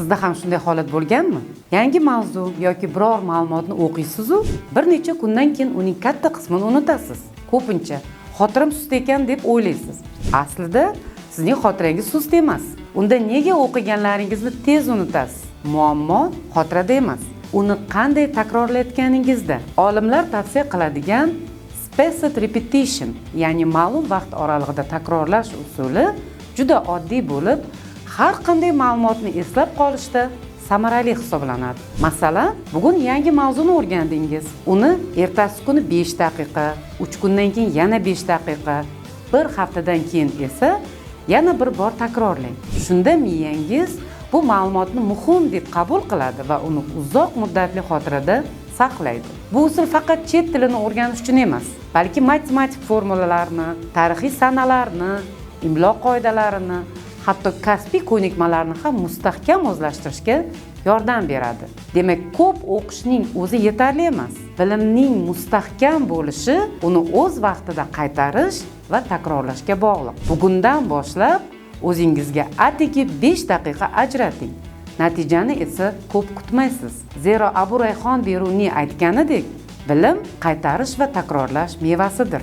sizda ham shunday holat bo'lganmi? Yangi mavzu yoki biror ma'lumotni o'qiysiz-u, bir necha kundan keyin uning katta qismini unutasiz. Ko'pincha xotiram sust ekan deb o'ylaysiz. Aslida sizning xotirangiz sust emas. Unda nega o'qiganlaringizni tez unutasiz? Muammo xotirada emas, uni qanday takrorlayotganingizda. Olimlar tavsiya qiladigan spaced repetition, ya'ni ma'lum vaqt oralig'ida takrorlash usuli juda oddiy bo'lib, har qanday ma'lumotni eslab qolishda samarali hisoblanadi. Masalan, bugun yangi mavzuni o'rgandingiz. Uni ertasi kuni 5 daqiqa, 3 kundan keyin yana 5 daqiqa, bir haftadan keyin esa yana bir bor takrorlang. Shunda miyangiz bu ma'lumotni muhim deb qabul qiladi va uni uzoq muddatli xotirada saqlaydi. Bu usul faqat chet tilini o'rganish uchun emas, balki matematik formulalarni, tarixiy sanalarni, imlo qoidalarini, hatto kasbiy ko'nikmalarni ham mustahkam o'zlashtirishga yordam beradi. Demak, ko'p o'qishning o'zi yetarli emas. Bilimning mustahkam bo'lishi uni o'z vaqtida qaytarish va takrorlashga bog'liq. Bugundan boshlab o'zingizga atigi 5 daqiqa ajrating. Natijani esa ko'p kutmaysiz. Zero Abu Rayhon Beruniy aytganidek, bilim qaytarish va takrorlash mevasidir.